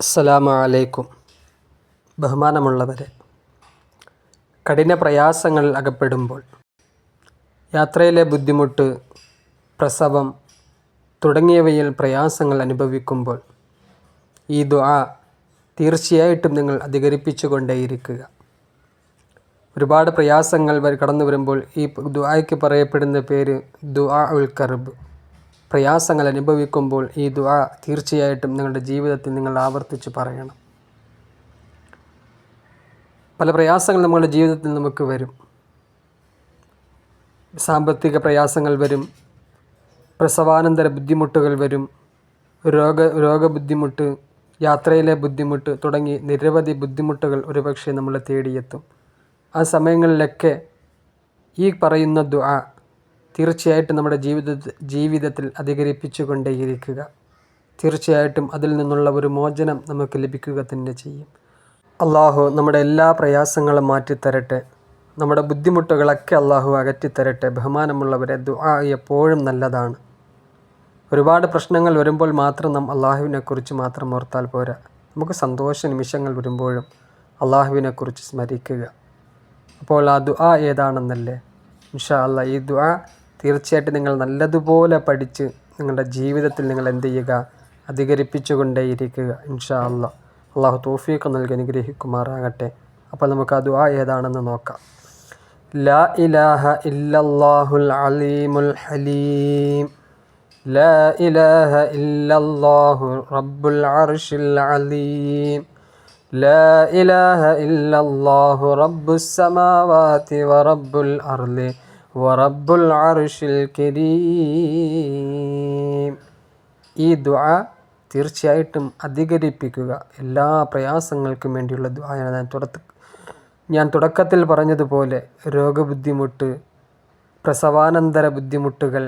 അസ്സലാമു അലൈക്കും. ബഹുമാനമുള്ളവരെ, കഠിന പ്രയാസങ്ങൾ അകപ്പെടുമ്പോൾ, യാത്രയിലെ ബുദ്ധിമുട്ട്, പ്രസവം തുടങ്ങിയവയിൽ പ്രയാസങ്ങൾ അനുഭവിക്കുമ്പോൾ ഈ ദുആ തീർച്ചയായിട്ടും നിങ്ങൾ അധികരിപ്പിച്ചു കൊണ്ടേയിരിക്കുക. ഒരുപാട് പ്രയാസങ്ങൾ കടന്നു വരുമ്പോൾ ഈ ദുആയ്ക്ക് പറയപ്പെടുന്ന പേര് ദുആ ഉൽ കർബ്. പ്രയാസങ്ങൾ അനുഭവിക്കുമ്പോൾ ഈ ദുആ തീർച്ചയായിട്ടും നിങ്ങളുടെ ജീവിതത്തിൽ നിങ്ങൾ ആവർത്തിച്ച് പറയണം. പല പ്രയാസങ്ങൾ നമ്മുടെ ജീവിതത്തിൽ നമുക്ക് വരും. സാമ്പത്തിക പ്രയാസങ്ങൾ വരും, പ്രസവാനന്തര ബുദ്ധിമുട്ടുകൾ വരും, രോഗബുദ്ധിമുട്ട്, യാത്രയിലെ ബുദ്ധിമുട്ട് തുടങ്ങി നിരവധി ബുദ്ധിമുട്ടുകൾ ഒരുപക്ഷെ നമ്മളെ തേടിയെത്തും. ആ സമയങ്ങളിലൊക്കെ ഈ പറയുന്ന ദുആ തീർച്ചയായിട്ടും നമ്മുടെ ജീവിതത്തിൽ അധികരിപ്പിച്ചു കൊണ്ടേയിരിക്കുക. തീർച്ചയായിട്ടും അതിൽ നിന്നുള്ള ഒരു മോചനം നമുക്ക് ലഭിക്കുക തന്നെ ചെയ്യും. അള്ളാഹു നമ്മുടെ എല്ലാ പ്രയാസങ്ങളും മാറ്റിത്തരട്ടെ. നമ്മുടെ ബുദ്ധിമുട്ടുകളൊക്കെ അള്ളാഹു അകറ്റിത്തരട്ടെ. ബഹുമാനമുള്ളവരെ, ദുആ എപ്പോഴും നല്ലതാണ്. ഒരുപാട് പ്രശ്നങ്ങൾ വരുമ്പോൾ മാത്രം നാം അള്ളാഹുവിനെക്കുറിച്ച് മാത്രം ഓർത്താൽ പോരാ. നമുക്ക് സന്തോഷ നിമിഷങ്ങൾ വരുമ്പോഴും അള്ളാഹുവിനെക്കുറിച്ച് സ്മരിക്കുക. അപ്പോൾ ആ ദുആ ഏതാണെന്നല്ലേ? ഇൻഷാ അല്ലാഹ് ഈ ദുആ തീർച്ചയായിട്ടും നിങ്ങൾ നല്ലതുപോലെ പഠിച്ച് നിങ്ങളുടെ ജീവിതത്തിൽ നിങ്ങൾ എന്ത് ചെയ്യുക? അധികരിപ്പിച്ചു കൊണ്ടേയിരിക്കുക. ഇൻഷാ അല്ലാഹ്. അള്ളാഹു തൗഫീഖ് നൽകി അനുഗ്രഹിക്കുമാറാകട്ടെ. അപ്പോൾ നമുക്ക് ആ ദുആ ഏതാണെന്ന് നോക്കാം. ലാ ഇലാഹ ഇല്ലല്ലാഹുൽ അലീമുൽ ഹലീം, ലാ ഇലാഹ ഇല്ലല്ലാഹു റബ്ബുൽ അർശിൽ അലീം, ലാ ഇലാഹ ഇല്ലല്ലാഹു റബ്ബുസ് സമാവാതി വ റബ്ബുൽ അർളി വ റബ്ബുൽ അർശിൽ കരീം. ഈ ദുആ തീർച്ചയായിട്ടും അധികരിപ്പിക്കുക. എല്ലാ പ്രയാസങ്ങൾക്കും വേണ്ടിയുള്ള ദുആയാണ്. ഞാൻ തുടക്കത്തിൽ പറഞ്ഞതുപോലെ രോഗബുദ്ധിമുട്ട്, പ്രസവാനന്തര ബുദ്ധിമുട്ടുകൾ,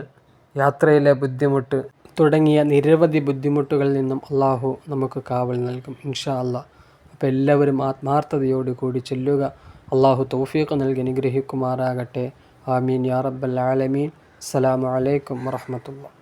യാത്രയിലെ ബുദ്ധിമുട്ട് തുടങ്ങിയ നിരവധി ബുദ്ധിമുട്ടുകളിൽ നിന്നും അള്ളാഹു നമുക്ക് കാവൽ നൽകും ഇൻഷാ അല്ലാഹ്. അപ്പോൾ എല്ലാവരും ആത്മാർത്ഥതയോടുകൂടി ചൊല്ലുക. അള്ളാഹു തൗഫീഖ് നൽകി അനുഗ്രഹിക്കുമാറാകട്ടെ. ആമീൻ യാ റബ്ബൽ ആലമീൻ. അസ്സലാമു അലൈക്കും വറഹ്മത്തുള്ളാഹി.